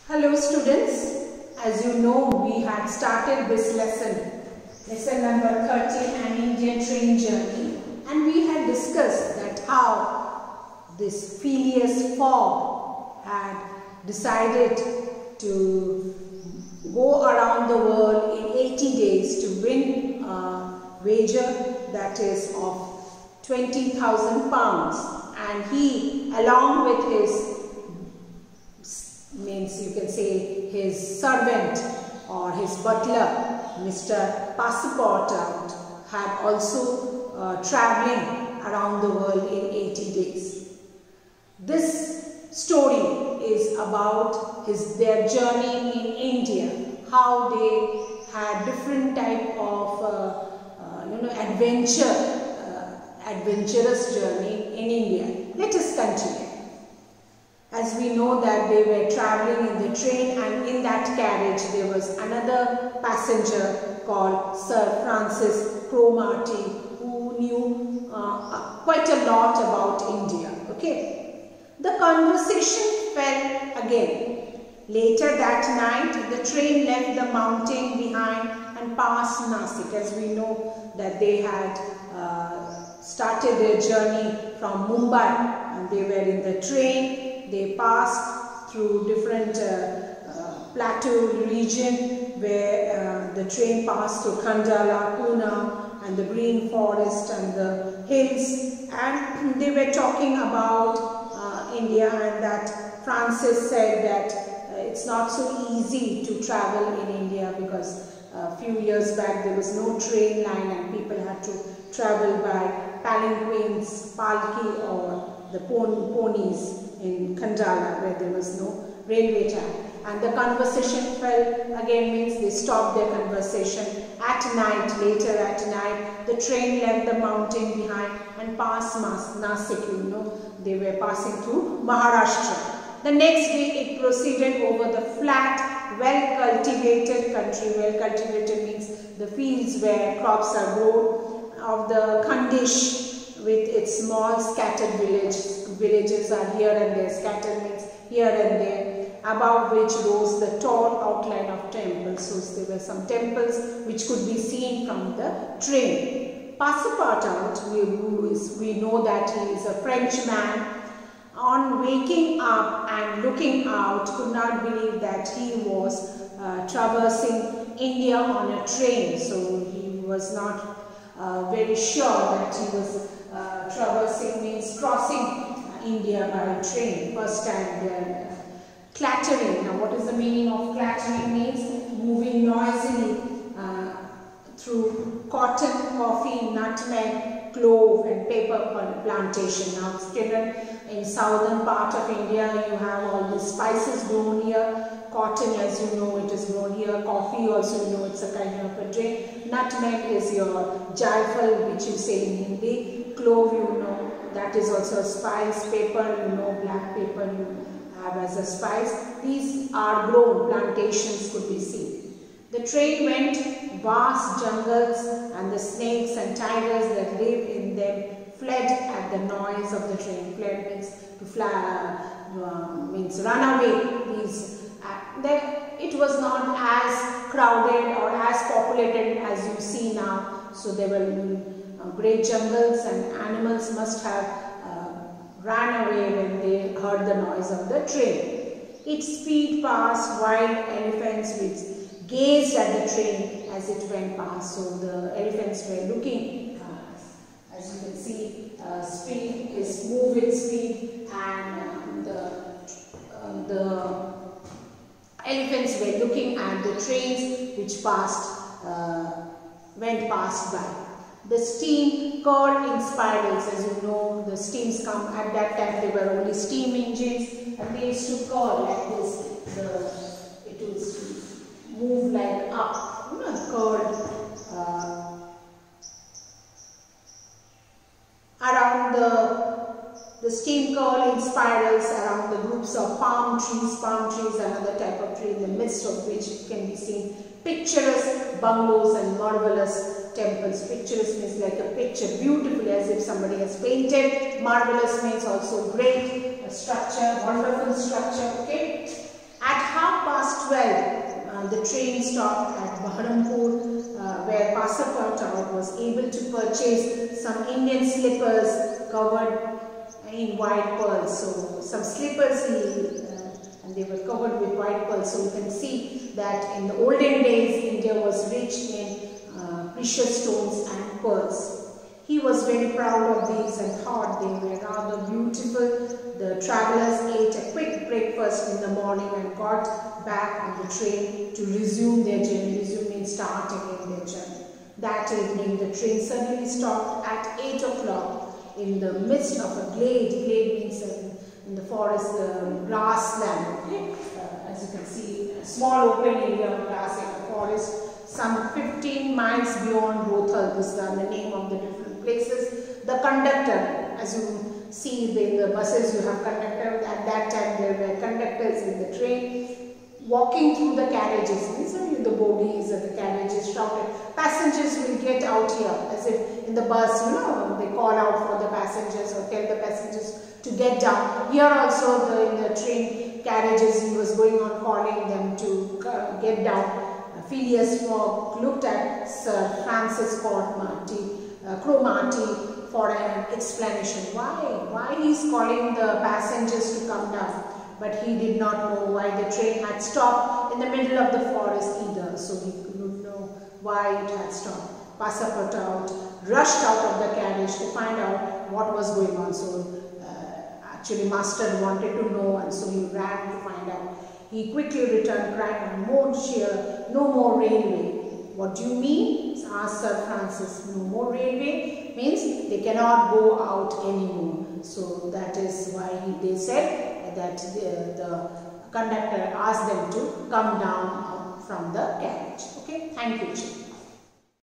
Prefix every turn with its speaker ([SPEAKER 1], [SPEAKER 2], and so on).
[SPEAKER 1] Hello students, as you know we had started this lesson number 13, an Indian train journey, and we had discussed that how this Phileas Fogg had decided to go around the world in 80 days to win a wager that is of £20,000, and he along with his you can say his servant or his butler, Mr. Passepartout, had also traveling around the world in 80 days. This story is about their journey in India, how they had different type of adventurous journey in India. Let us continue. As we know that they were traveling in the train, and in that carriage there was another passenger called Sir Francis Cromarty, who knew quite a lot about India. Okay, the conversation fell again. Later that night the train left the mountain behind and passed Nasik. As we know that they had started their journey from Mumbai, and they were in the train. They passed through different plateau region where the train passed through Khandala, Pune, and the green forest and the hills, and they were talking about India, and that Francis said that it's not so easy to travel in India because a few years back there was no train line and people had to travel by palanquins, palki, or the ponies in Khandala where there was no railway track. And the conversation fell again, means they stopped their conversation at night. Later at night the train left the mountain behind and passed Nasik. They were passing through Maharashtra. The next day it proceeded over the flat, well cultivated country. Well cultivated means the fields where crops are grown, of the Khandesh, with its small scattered villages are here and there. Scattered means here and there, above which rose the tall outline of temples. So there were some temples which could be seen from the train. Passepartout, we know that he is a Frenchman, on waking up and looking out, could not believe that he was traversing India on a train. So he was not very sure that he was traversing, means crossing India by train. First time they are clattering. Now what is the meaning of clattering? Means moving noisily through cotton, coffee, nutmeg, clove and paper plantation. Now children, in southern part of India you have all the spices grown here. Cotton, as you know, it is grown here. Coffee also, you know, it's a kind of a drink. Nutmeg is your jaifal, which you say in Hindi. Clove, you know, that is also a spice. Paper, you know, black paper you have as a spice. These are grown, plantations could be seen. The train went vast jungles, and the snakes and tigers that live in them fled at the noise of the train. Fled means to fly, means run away. It was not as crowded or as populated as you see now. So there were great jungles, and animals must have ran away when they heard the noise of the train. Its speed passed wild elephants which gazed at the train as it went past. So the elephants were looking, as you can see, speed is move with speed, and the elephants were looking at the trains which went past by. The steam curled in spirals. As you know, the steams come at that time. There were only steam engines, and they used to curl like this. It used to move like up, curled around the steam curl in spirals around the groups of palm trees, another type of tree, in the midst of which can be seen picturesque bungalows and marvelous temples. Picturesque means like a picture, beautiful, as if somebody has painted. Marvelous means also great, a structure, wonderful structure. Okay. At half the train stopped at Baharampur, where Passepartout was able to purchase some Indian slippers covered in white pearls. So some slippers and they were covered with white pearls. So you can see that in the olden days India was rich in precious stones and pearls. He was very proud of these and thought they were rather beautiful. The travelers ate a quick breakfast in the morning and got back on the train to resume their journey. Resume means start again their journey. That evening the train suddenly stopped at 8 o'clock in the midst of a glade. Glade means in the forest, grassland. Okay? As you can see, a small open area of grass in the forest. Some 15 miles beyond Rothal. These are the name of the different places. The conductor, as you see in the buses you have conductor. At that time there were conductors in the train. Walking through the carriages, these are the bogies and the carriages, shouted, "Passengers will get out here," as if in the bus, they call out for the passengers or tell the passengers to get down. Here also in the train carriages he was going on calling them to get down. Phileas Fogg looked at Sir Francis Cromarty for an explanation. Why he is calling the passengers to come down? But he did not know why the train had stopped in the middle of the forest either. So he couldn't know why it had stopped. Passepartout rushed out of the carriage to find out what was going on. So actually Mustard wanted to know, and so he ran to find out. He quickly returned crying, "No more railway." "What do you mean?" asked Sir Francis. "No more railway" means they cannot go out anymore. So that is why they said that the conductor asked them to come down from the carriage. Okay, thank you, children.